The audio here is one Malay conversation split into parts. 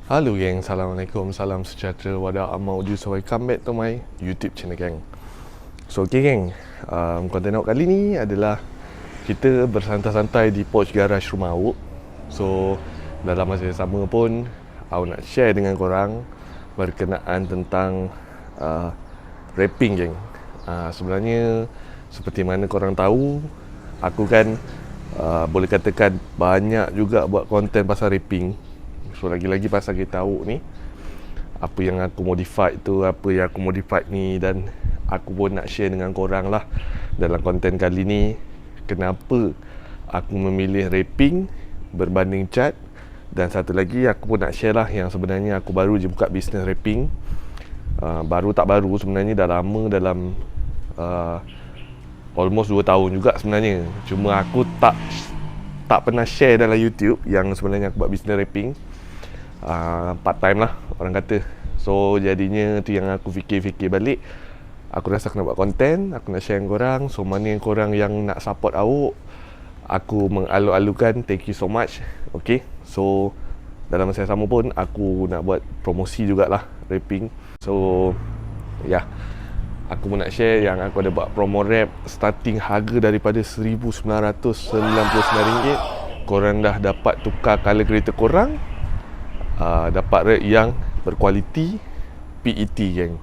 Halo geng, Assalamualaikum, salam sejahtera, wadah amal uju, so welcome back to my YouTube channel geng. So okay geng, konten awak kali ni adalah kita bersantai-santai di pouch garage rumah awak. So dalam masa yang sama pun awak nak share dengan korang berkenaan tentang rapping geng. Sebenarnya seperti mana korang tahu, aku kan boleh katakan banyak juga buat konten pasal rapping. So lagi-lagi pasal kita tahu ni apa yang aku modified tu, apa yang aku modified ni, dan aku pun nak share dengan korang lah dalam konten kali ni kenapa aku memilih rapping berbanding chat. Dan satu lagi aku pun nak share lah yang sebenarnya aku baru je buka bisnes rapping. Baru tak baru sebenarnya, dah lama, dalam almost 2 tahun juga sebenarnya. Cuma aku tak pernah share dalam YouTube yang sebenarnya aku buat bisnes rapping. Part time lah orang kata. So jadinya tu yang aku fikir-fikir balik, aku rasa aku nak buat konten, aku nak share dengan korang. So mana yang korang yang nak support aku mengalu-alukan, thank you so much. Okay, so dalam masa yang sama pun aku nak buat promosi jugalah rapping. So ya, aku pun nak share yang aku ada buat promo rap starting harga daripada RM1,999. Korang dah dapat tukar color kereta korang, dapat rap yang berkualiti PET geng.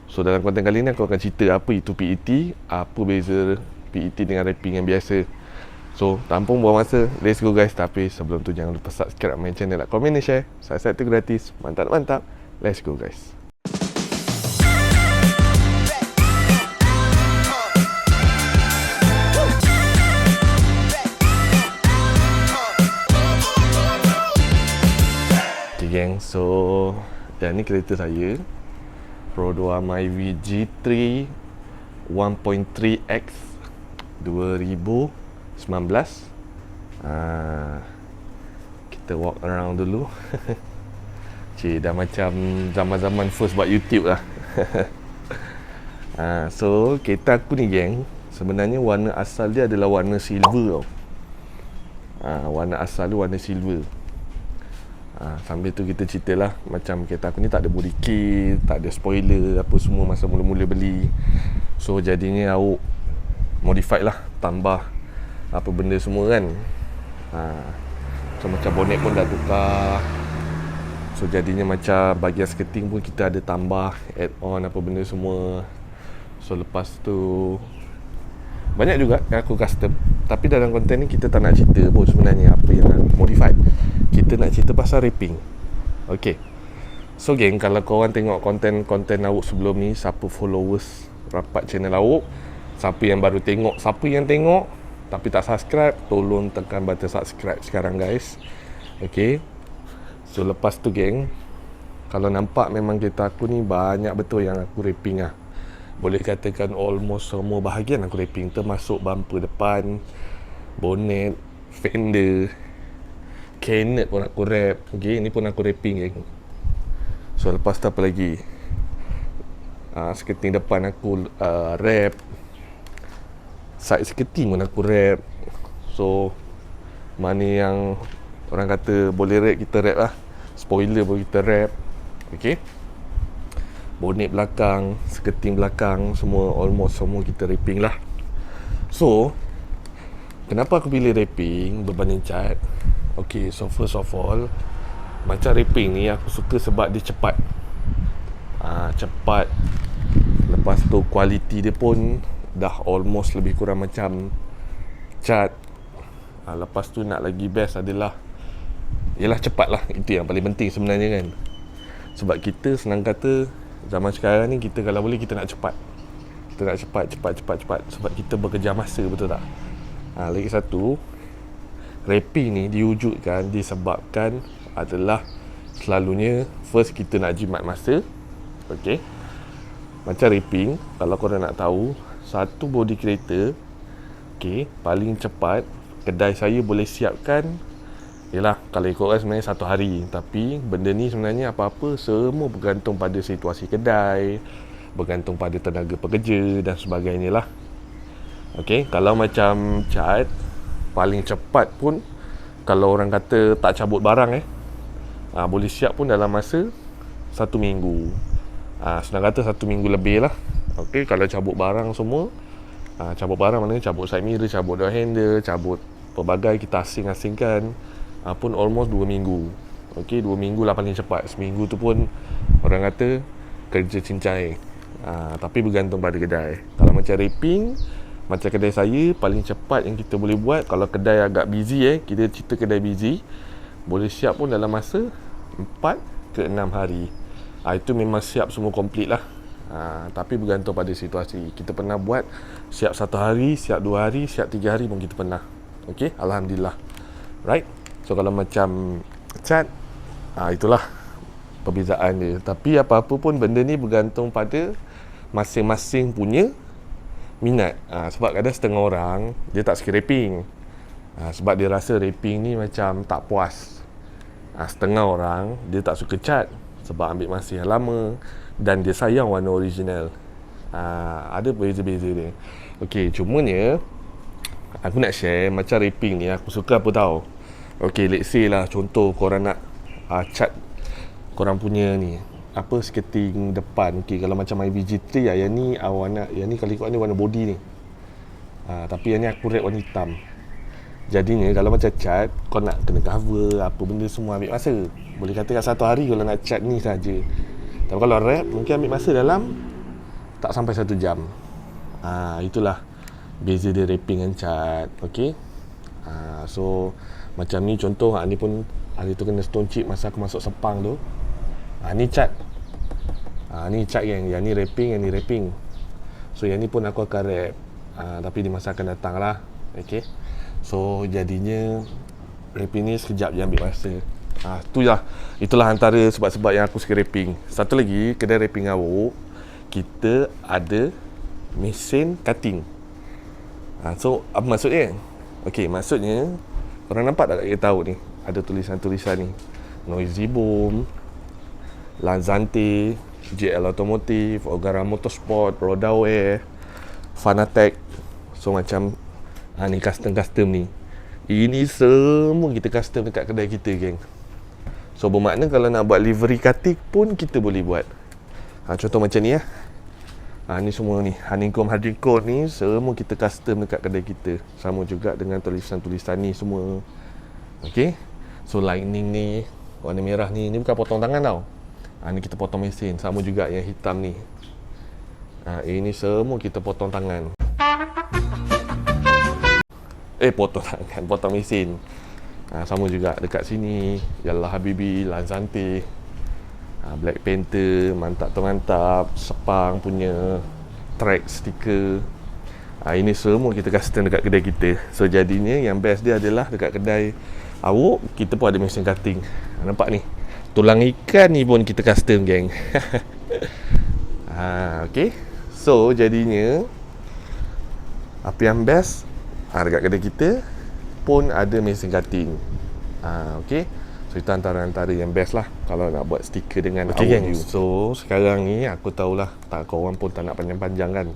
So dalam konten kali ni aku akan cerita apa itu PET, apa beza PET dengan rapping yang biasa. So tanpa buang masa, let's go guys. Tapi sebelum tu jangan lupa subscribe my channel, like, komen dan share. Subscribe tu gratis, mantap. Let's go guys. Geng, so dan ni kereta saya Pro 2 Myvi G3 1.3X 2019. Kita walk around dulu. Cik, dah macam zaman-zaman first buat YouTube lah. So kereta aku ni geng, sebenarnya warna asal dia adalah warna silver tau. Warna asal dia warna silver. Sambil tu kita ceritalah, macam kereta aku ni tak ada body kit, tak ada spoiler apa semua masa mula-mula beli. So jadinya aku modified lah, tambah apa benda semua kan. So macam bonnet pun dah tukar. So jadinya macam bahagian skirting pun kita ada tambah, add on apa benda semua. So lepas tu banyak juga yang aku custom. Tapi dalam konten ni kita tak nak cerita pun sebenarnya apa yang modified. Kita nak cerita pasal rapping. Okay, so geng, kalau korang tengok konten awak sebelum ni, siapa followers rapat channel awak, siapa yang baru tengok, siapa yang tengok tapi tak subscribe, tolong tekan button subscribe sekarang guys. Okay, so lepas tu geng, kalau nampak memang kereta aku ni banyak betul yang aku rapping lah. Boleh katakan almost semua bahagian aku rapping, termasuk bumper depan, bonnet, fender, Kenneth pun aku rap. Okay, ni pun aku rapping geng. So lepas tu apa lagi, skirting depan aku rap, side skirting pun aku rap. So mana yang orang kata boleh rap, kita rap lah. Spoiler pun kita rap. Okay, bonnet belakang, skirting belakang, semua almost semua kita rapping lah. So kenapa aku pilih rapping berbanding cat? Okay, so first of all, macam rapping ni aku suka sebab dia cepat. Cepat. Lepas tu kualiti dia pun dah almost lebih kurang macam cat. Lepas tu nak lagi best adalah, ialah cepat lah. Itu yang paling penting sebenarnya kan. Sebab kita senang kata zaman sekarang ni, kita kalau boleh kita nak cepat. Kita nak cepat. Sebab kita bekerja masa, betul tak? Lagi satu, rapping ni diwujudkan, disebabkan adalah selalunya first kita nak jimat masa. Okay, macam rapping, kalau korang nak tahu, satu body kereta, okay, paling cepat kedai saya boleh siapkan, yelah kalau ikutkan sebenarnya 1 hari. Tapi benda ni sebenarnya apa-apa semua bergantung pada situasi kedai, bergantung pada tenaga pekerja dan sebagainya lah. Okay, kalau macam cat, paling cepat pun kalau orang kata tak cabut barang Boleh siap pun dalam masa 1 minggu. Senang kata 1 minggu lebih lah. Okey, kalau cabut barang semua, cabut barang maknanya cabut side mirror, cabut door handle, cabut pelbagai, kita asing-asingkan, pun almost 2 minggu. Okey, 2 minggu lah paling cepat. Seminggu tu pun orang kata kerja cincai. Tapi bergantung pada kedai. Kalau macam wrapping, macam kedai saya, paling cepat yang kita boleh buat, kalau kedai agak busy, kita cerita kedai busy, boleh siap pun dalam masa 4 ke 6 hari. Itu memang siap semua komplit lah. Tapi bergantung pada situasi. Kita pernah buat siap 1 hari, siap 2 hari, siap 3 hari pun kita pernah. Okey, Alhamdulillah. Right. So kalau macam cat, itulah perbezaan dia. Tapi apa-apa pun benda ni bergantung pada masing-masing punya minat. Sebab kadang setengah orang dia tak suka wrapping, sebab dia rasa wrapping ni macam tak puas. Setengah orang dia tak suka cat sebab ambil masa yang lama dan dia sayang warna original. Ada beza-beza dia. Okey, cumanya aku nak share macam wrapping ni aku suka apa tahu. Okey, let's say lah contoh korang nak cat korang punya ni apa, skirting depan. Okey, kalau macam IVG3 yang ni warna, yang ni kali ni warna body ni. Tapi yang ni aku wrap warna hitam. Jadinya kalau macam cat, kau nak kena cover apa benda semua ambil masa. Boleh katakan 1 hari kalau nak cat ni saja. Tapi kalau wrap mungkin ambil masa dalam tak sampai 1 jam. Itulah beza dia wrapping dengan cat. Okey. So macam ni contoh, ni pun hari tu kena stone chip masa aku masuk Sepang tu. Ni cat. Ni cat yang ni wrapping, yang ni wrapping. So yang ni pun aku akan wrap. Tapi di masa akan datang lah. Okay. So jadinya wrapping ni sekejap je ambil masa. Itulah antara sebab-sebab yang aku suka wrapping. Satu lagi, kedai wrapping awak, kita ada mesin cutting. So apa maksudnya? Okay, maksudnya korang nampak tak kita tahu ni, ada tulisan-tulisan ni, Noisy Boom, Lanzante, JL Automotive, Ogara Motorsport, Rodaware, Fanatec. So macam ni custom ni. Ini semua kita custom dekat kedai kita, geng. So bermakna kalau nak buat livery cutting pun kita boleh buat. Contoh macam ni ni semua ni honeycomb ni semua kita custom dekat kedai kita. Sama juga dengan tulisan-tulisan ni semua. Okay. So lightning ni warna merah ni bukan potong tangan tau. Ni kita potong mesin. Sama juga yang hitam ni. Ini semua kita potong tangan. Potong tangan, potong mesin. Sama juga dekat sini Yalla Habibi, Lanzante, Black Panther, mantap tu mantap, Sepang punya track stiker. Ini semua kita custom dekat kedai kita. So jadinya yang best dia adalah dekat kedai awak kita pun ada mesin cutting. Nampak ni, tulang ikan ni pun kita custom, geng. Okay. So jadinya apa yang best, dekat kedai kita pun ada mesin cutting. Okay. So itu antara yang best lah kalau nak buat stiker dengan awak. So sekarang ni aku tahulah tak, korang pun tak nak panjang-panjang kan.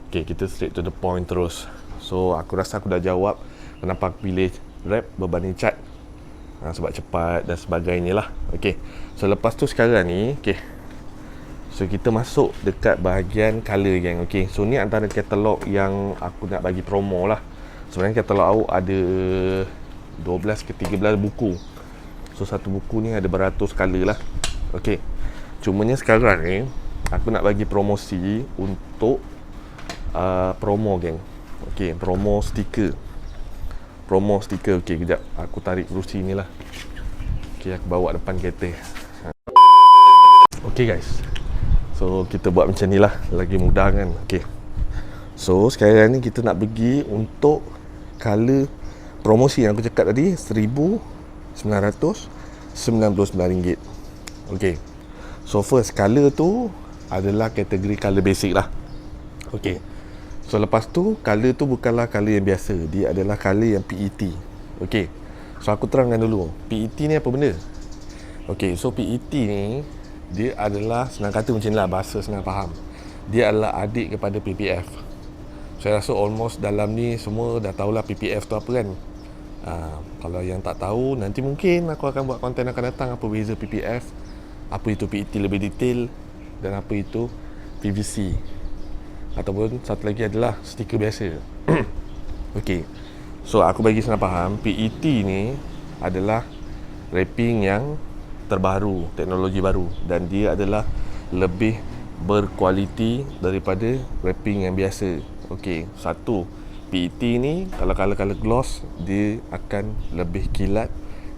Okay, kita straight to the point terus. So aku rasa aku dah jawab kenapa aku pilih wrap berbanding cat. Sebab cepat dan sebagainya lah. Okay. So lepas tu sekarang ni, okay, so kita masuk dekat bahagian colour, geng. Okay. So ni antara katalog yang aku nak bagi promo lah. Sebenarnya katalog awak ada 12 ke 13 buku. So satu buku ni ada beratus colour lah. Okay. Cumanya sekarang ni aku nak bagi promosi untuk promo, geng. Okay, promo stiker. Okay, kejap aku tarik kerusi ni lah. Okay, aku bawa depan kereta. Okay guys, so kita buat macam ni lah, lagi mudah kan. Okay. So sekarang ni kita nak pergi untuk colour promosi yang aku cakap tadi, RM1,999. Okay. So first colour tu adalah kategori colour basic lah. Okay. So lepas tu colour tu bukanlah colour yang biasa, dia adalah colour yang PET. Okay. So aku terangkan dulu, PET ni apa benda? Okay, so PET ni dia adalah, senang kata macam ni lah, bahasa senang faham, dia adalah adik kepada PPF. Saya rasa almost dalam ni semua dah tahulah PPF tu apa kan. Kalau yang tak tahu, nanti mungkin aku akan buat konten akan datang apa beza PPF, apa itu PET lebih detail, dan apa itu PVC. Ataupun satu lagi adalah stiker biasa. Okey. So aku bagi senang faham, PET ni adalah wrapping yang terbaru, teknologi baru, dan dia adalah lebih berkualiti daripada wrapping yang biasa. Okey, satu, PET ni kalau color gloss dia akan lebih kilat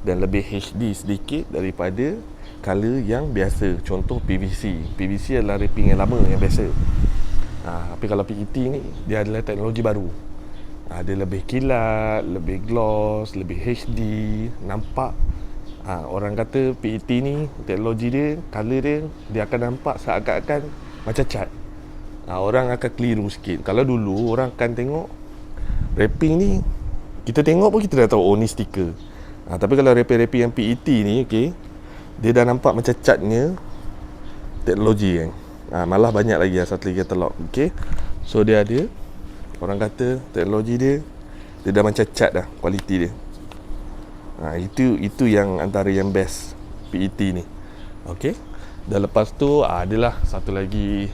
dan lebih HD sedikit daripada color yang biasa. Contoh PVC. PVC adalah wrapping yang lama, yang biasa. Tapi kalau PET ni dia adalah teknologi baru. Dia lebih kilat, lebih gloss, lebih HD, nampak. Orang kata PET ni teknologi dia, color dia akan nampak seakan-akan macam cat. Orang akan keliru sikit. Kalau dulu orang akan tengok wrapping ni, kita tengok pun kita dah tahu, oh ni stiker. Tapi kalau wrapping yang PET ni, okay, dia dah nampak macam catnya teknologi kan. Malah banyak lagi, satu lagi telok. Okay, so dia ada, orang kata teknologi dia dah macam cat dah, kualiti dia. Itu yang antara yang best PET ni. Okay, dan lepas tu adalah satu lagi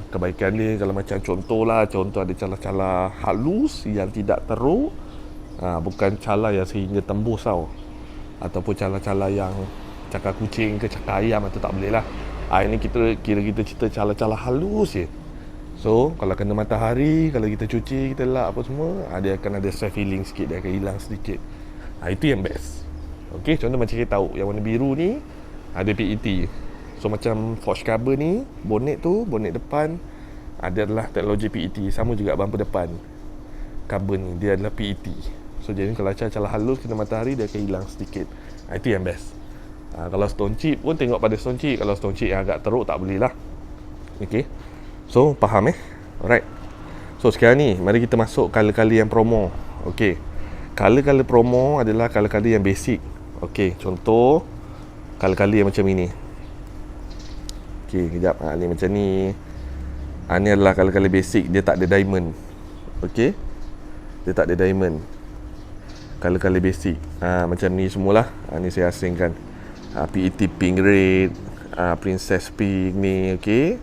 kebaikan dia. Kalau macam contoh ada calar-calar halus yang tidak teruk, bukan calar yang sehingga tembus tau, ataupun calar-calar yang cakar kucing ke cakar ayam, atau tak boleh lah. Ini kita cerita calar-calar halus je. So kalau kena matahari, kalau kita cuci, kita lap apa semua, dia akan ada self healing sikit, dia akan hilang sedikit. Itu yang best. Okay, contoh macam kita tahu yang warna biru ni ada PET. So macam forge cover ni, bonnet depan adalah teknologi PET. Sama juga bumper depan cover ni, dia adalah PET. So jadi kalau calar halus kena matahari, dia akan hilang sedikit. Itu yang best. Kalau stone chip pun tengok pada stone chip. Kalau stone chip yang agak teruk tak boleh lah. Okay, so faham Alright. So sekarang ni mari kita masuk color-color yang promo. Okay, color-color promo adalah color-color yang basic. Okay, contoh color-color yang macam ini. Okay, kejap. Ni macam ni. Ni adalah color-color basic. Dia tak ada diamond. Okay, dia tak ada diamond. Color-color basic. Macam ni semualah. Ni saya asingkan. PET pink red, princess pink ni. Okay,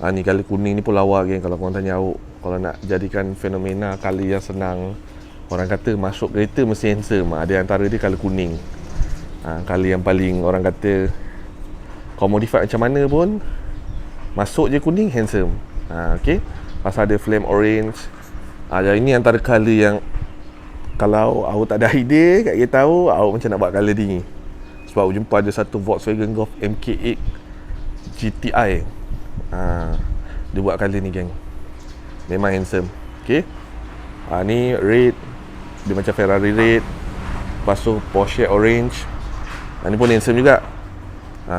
ni color kuning ni pun lawa kan. Kalau korang tanya awak, kalau nak jadikan fenomena color yang senang, orang kata masuk kereta mesti handsome, ada antara dia color kuning. Color yang paling orang kata kau modify macam mana pun masuk je kuning, handsome. Okay, pasal ada flame orange. Ini antara color yang kalau awak tak ada idea, kat kita tahu awak macam nak buat color ni. Sebab aku jumpa ada satu Volkswagen Golf MK8 GTI, dia buat color ni geng, memang handsome. Okay, ni red, dia macam Ferrari red. Lepas tu Porsche orange, ni pun handsome juga.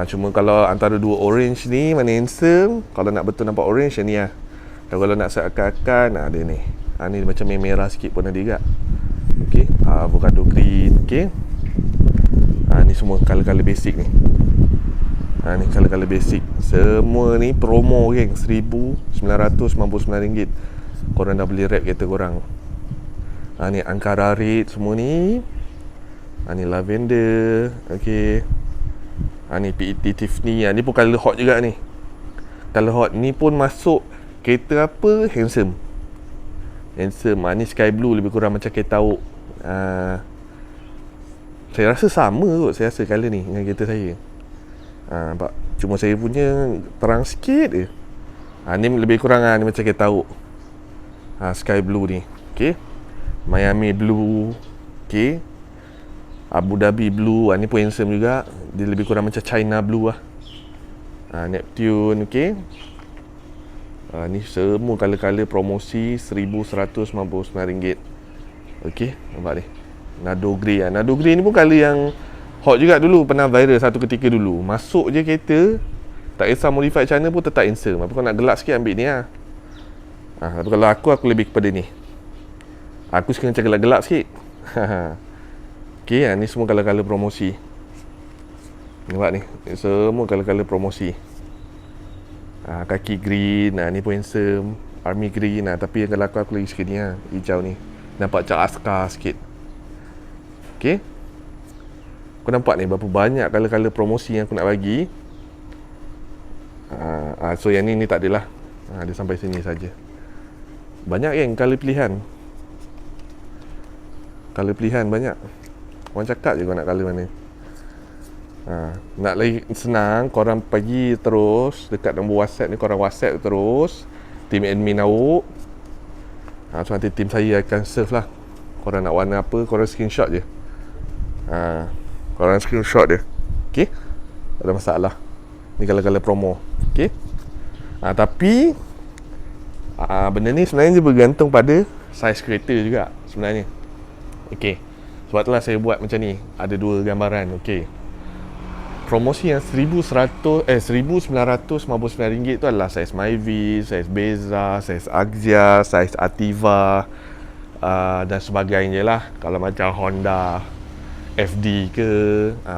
Cuma kalau antara dua orange ni mana handsome, kalau nak betul nampak orange yang ni lah. Kalau nak seakan-akan dia ni. Ni macam merah sikit pun ada juga. Okay, avocado green. Okay, ni semua color-color basic ni. Ni color-color basic. Semua ni promo geng, RM1,999. Korang dah boleh wrap kereta korang. Ni Ankara red semua ni. Ni lavender. Okay, ni PET Tiffany. Ni pun color hot juga ni. Color hot ni pun masuk kereta apa, handsome. Ni sky blue, lebih kurang macam kereta tahu. Saya rasa sama kot, saya rasa color ni dengan kereta saya. Nampak? Cuma saya punya terang sikit je. Ni lebih kurang ni macam kereta tahu. Sky blue ni. Okay, Miami blue. Okay, Abu Dhabi blue. Ni pun handsome juga. Dia lebih kurang macam China blue lah. Neptune. Okay, ni semua color-color promosi RM1,199. Okay, nampak ni Nado Grey. Nado Grey ni pun color yang hot juga dulu, pernah viral satu ketika dulu. Masuk je kereta, tak kisah modify macam mana pun tetap handsome. Apa kau nak gelap sikit, ambil ni lah. Tapi kalau aku lebih kepada ni. Aku suka macam gelap-gelap sikit. Okay, ni semua color-color promosi. Nampak ni, semua color-color promosi. Kaki green, ni pun handsome. Army green, tapi yang kalau aku lagi suka ni hijau ni. Nampak macam askar sikit. Okay. Kau nampak ni berapa banyak color-color promosi yang aku nak bagi. So yang ni tak adalah. Dia sampai sini saja. Banyak kan color pilihan. Color pilihan banyak. Orang cakap je kau nak color mana. Nak lagi senang, korang pergi terus dekat nombor WhatsApp ni, korang WhatsApp terus tim admin awak. So nanti tim saya akan serve lah. Korang nak warna apa, korang screenshot je. Korang screenshot dia. Okay, tak ada masalah. Ni color-color promo. Okay. Tapi benda ni sebenarnya bergantung pada saiz kereta juga sebenarnya. Okay, sebab itulah saya buat macam ni. Ada dua gambaran. Okay, promosi yang RM1,999 tu adalah saiz Myvi, saiz Beza, saiz Axia, saiz Ativa dan sebagainya lah. Kalau macam Honda FD ke,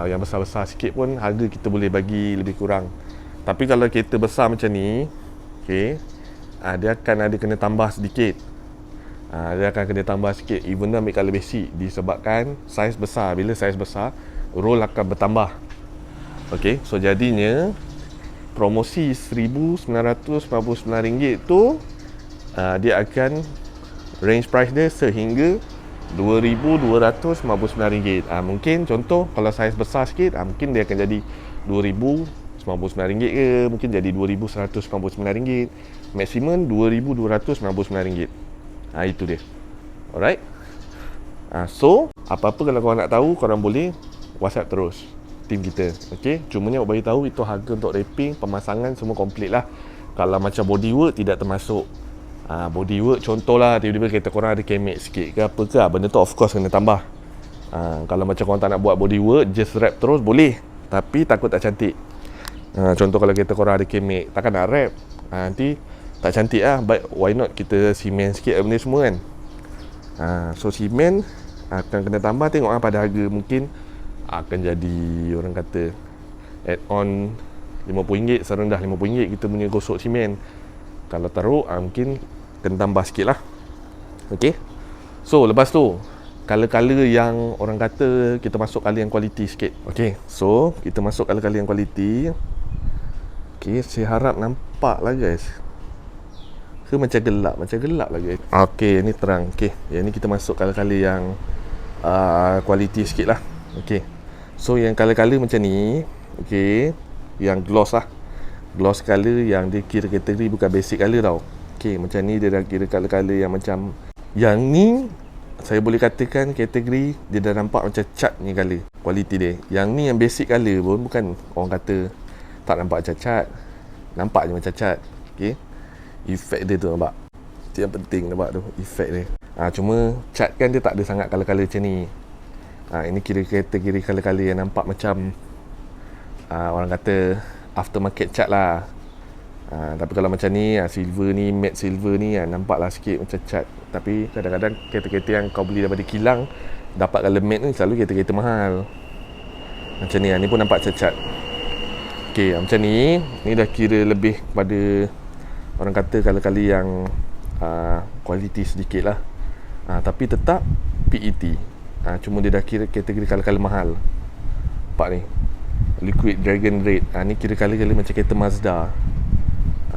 yang besar-besar sikit pun harga kita boleh bagi lebih kurang. Tapi kalau kereta besar macam ni, okay, dia akan ada kena tambah sedikit. Dia akan kena tambah sikit, even though ambil colour basic, disebabkan saiz besar. Bila saiz besar, roll akan bertambah. Okay, so jadinya promosi RM1,999 tu dia akan range price dia sehingga RM2,299. Mungkin contoh kalau saiz besar sikit, mungkin dia akan jadi RM2,099 ke, mungkin jadi RM2,199. Maksimum RM2,299. Itu dia. Alright. So apa-apa kalau korang nak tahu, korang boleh WhatsApp terus tim kita. Okay, cumanya awak bagi tahu itu harga untuk wrapping, pemasangan semua komplit lah. Kalau macam bodywork tidak termasuk. Bodywork contohlah tiba-tiba kereta korang ada kemek sikit ke apa ke, benda tu of course kena tambah. Kalau macam korang tak nak buat bodywork, just wrap terus boleh, tapi takut tak cantik. Contoh kalau kereta korang ada kemek, takkan nak wrap, nanti tak cantik lah. But why not kita simen sikit benda semua kan. So simen akan kena tambah. Tengok pada harga mungkin akan jadi, orang kata add on RM50, serendah RM50 kita punya gosok simen. Kalau teruk mungkin kena tambah sikit lah. Okay, so lepas tu color-color yang orang kata kita masuk color yang quality sikit. Okay, so kita masuk color-color yang quality. Okay, saya harap nampak lah guys. Ke macam gelap lah guys. Okay, ni terang. Okay, yang ni kita masuk color-color yang quality sikit lah. Okay, so yang color-color macam ni, okay, yang gloss lah, gloss color yang dia kira kategori bukan basic color tau. Okay, macam ni dia dah kira color-color yang macam, yang ni saya boleh katakan kategori dia dah nampak macam cat ni color, quality dia. Yang ni yang basic color pun bukan orang kata tak nampak macam cat, nampak je macam cat. Okay, efek dia tu nampak, itu yang penting nampak tu, efek dia. Cuma cat kan dia tak ada sangat color-color macam ni. Ini kira kategori color-color yang nampak macam orang kata aftermarket cat lah. Tapi kalau macam ni, silver ni, matte silver ni, nampaklah sikit macam cat. Tapi kadang-kadang kereta-kereta yang kau beli daripada kilang dapat color matte ni selalu kereta-kereta mahal. Macam ni, ni pun nampak macam cat. Okay, macam ni dah kira lebih pada orang kata color-color yang quality sedikit lah. Tapi tetap PET. Cuma dia dah kira kategori color-color mahal. Nampak ni, Liquid Dragon Red. Ni kira color-color macam kereta Mazda.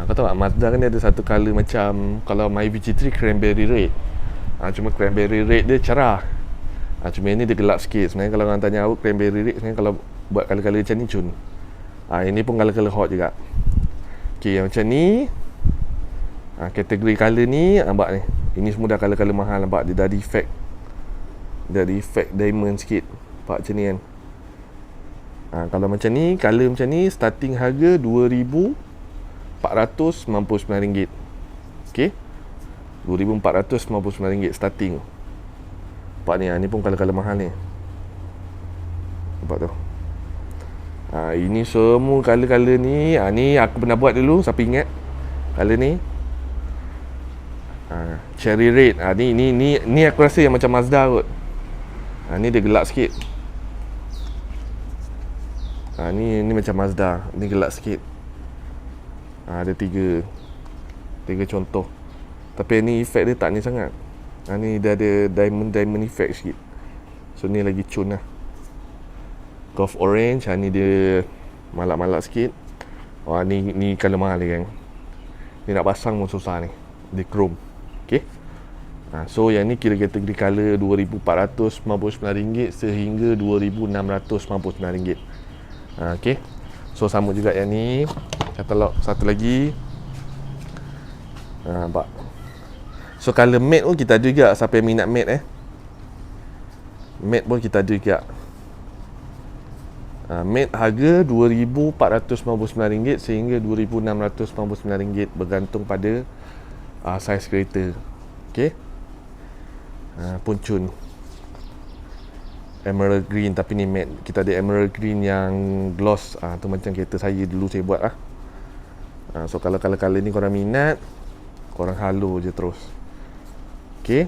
Kau tahu tak, Mazda kan dia ada satu color macam, kalau Myvi GT3 Cranberry Red. Cuma Cranberry Red dia cerah. Cuma ini dia gelap sikit. Sebenarnya kalau orang tanya awak Cranberry Red, sebenarnya kalau buat color-color macam ni cun. Ini pun color-color hot juga. Okay, yang macam ni, kategori color ni, nampak ni, ini semua dah color-color mahal. Nampak dia dah ada effect, dah ada effect diamond sikit. Nampak macam ni kan. Kalau macam ni, color macam ni, starting harga RM2,499. Okay, RM2,499 starting. Nampak ni, ni pun color-color mahal ni. Nampak tu. Ini semua color-color ni, ni aku pernah buat dulu, siapa ingat color ni. Cherry red. Ni aku rasa yang macam Mazda kot. Ni dia gelap sikit. Ni macam Mazda, ni gelap sikit. Ada tiga contoh. Tapi ni efek dia tak ni sangat. Ni dia ada diamond effect sikit. So ni lagi cun lah. Golf orange, ni dia malak-malak sikit. Wah, ni colour mahal ni, geng. Ni nak pasang pun susah ni. Dia chrome. Okay. So yang ni kira kategori colour RM2,499 sehingga RM2,699. Okay. So sama juga yang ni. Katalog satu lagi. Nampak. So colour matte pun kita ada juga. Siapa yang minat matte matte pun kita ada juga. Matte harga RM2,499 sehingga RM2,699 bergantung pada saiz kereta. Okay. Puncun emerald green, tapi ni matte. Kita ada emerald green yang gloss. Tu macam kereta saya dulu saya buat lah. So kalau color-color ni korang minat, korang halo je terus. Okay.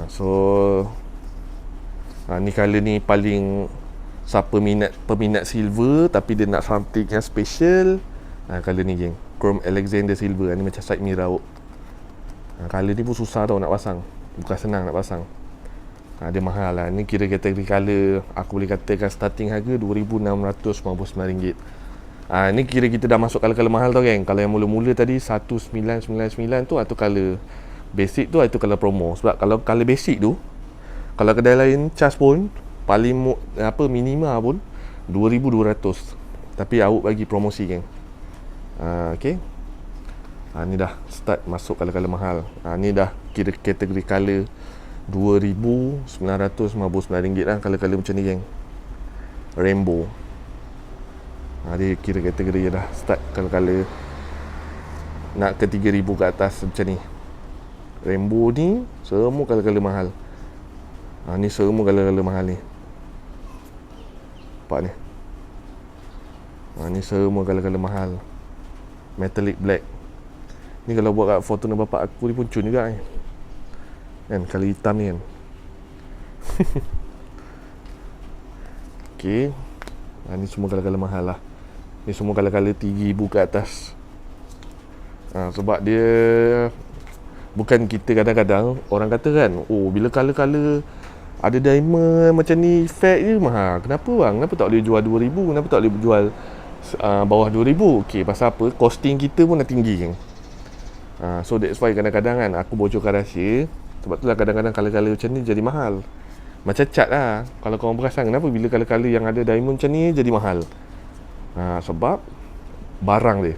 So ni colour ni paling siapa peminat silver tapi dia nak something yang special, colour ni, geng. Chrome Alexander Silver. Ni macam side mirror. Colour ni pun susah tau nak pasang. Bukan senang nak pasang. Dia mahal lah. Ni kira kategori colour, aku boleh katakan starting harga RM2,699. Ni kira kita dah masuk colour-colour mahal tau, geng. Kalau yang mula-mula tadi 1999 tu, tu colour basic tu, itu colour promo. Sebab kalau colour basic tu, kalau kedai lain charge pun paling minima pun 2,200. Tapi awak bagi promosi, geng. Okay. Ni dah start masuk colour-colour mahal. Ni dah kira kategori colour RM2,999 lah. Colour-colour macam ni, geng. Rainbow. Dia kira kategori dah start colour-colour nak ke 3,000 ke atas macam ni. Rainbow ni semua colour-colour mahal. Ni semua colour-colour mahal ni. Nampak ni. Ni semua colour-colour mahal. Metallic black. Ni kalau buat kat Fortuner bapak aku ni pun cun juga ni. Kan colour hitam ni kan. Okay. Ni semua colour-colour mahal lah. Ni semua colour-colour 3,000 ke atas. Sebab dia bukan kita kadang-kadang orang kata kan, bila colour-colour ada diamond macam ni fake je mahal. Kenapa bang? Kenapa tak boleh jual 2,000? Kenapa tak boleh jual bawah 2,000? Okay, pasal apa? Costing kita pun dah tinggi, kan. So that's why kadang-kadang kan aku bocorkan rahsia. Sebab tu lah kadang-kadang colour-colour macam ni jadi mahal. Macam cat lah. Kalau korang perasan, kenapa bila colour-colour yang ada diamond macam ni jadi mahal? Sebab barang dia.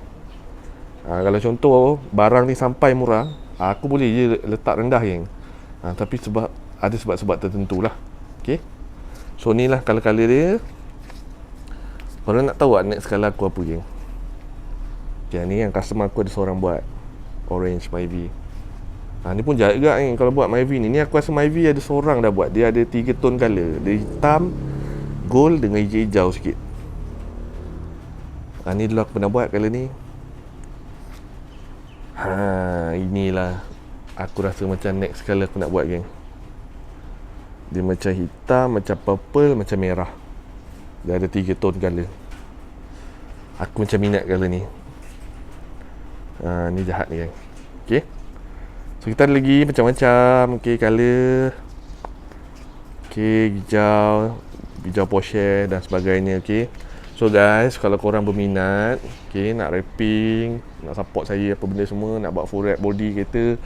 Kalau contoh barang ni sampai murah, aku boleh je letak rendah, geng. Tapi sebab ada sebab-sebab tertentu lah. Okay. So ni lah colour-colour dia. Korang nak tahu tak next colour aku apa, geng? Okay, ni yang customer aku ada seorang buat orange Myvi. Ni pun jahat juga ni kalau buat Myvi ni. Ni aku rasa Myvi ada seorang dah buat. Dia ada 3 tone colour. Dia hitam, gold dengan hijau sikit. Ni dulu aku pernah buat colour ni. Inilah aku rasa macam next colour aku nak buat, geng. Dia macam hitam, macam purple, macam merah. Dia ada 3 tone colour. Aku macam minat colour ni. Ni jahat ni, geng. Okay. So kita ada lagi macam-macam. Okay, colour. Okay, hijau Porsche dan sebagainya. Okay. So guys, kalau korang berminat, okay, nak wrapping, nak support saya apa benda semua, nak buat full wrap body kereta,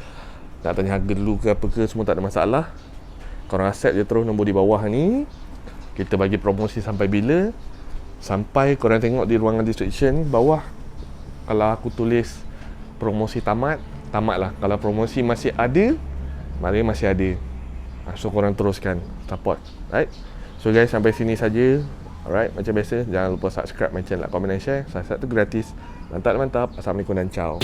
nak tanya harga dulu ke apa ke, semua tak ada masalah. Korang accept je terus nombor di bawah ni. Kita bagi promosi sampai bila? Sampai korang tengok di ruangan description bawah. Kalau aku tulis promosi tamat lah. Kalau promosi masih ada, maknanya masih ada. So korang teruskan support. Right. So guys, sampai sini saja. Alright, macam biasa, jangan lupa subscribe my channel, like, comment dan share. Subscribe tu gratis. Mantap. Assalamualaikum dan ciao.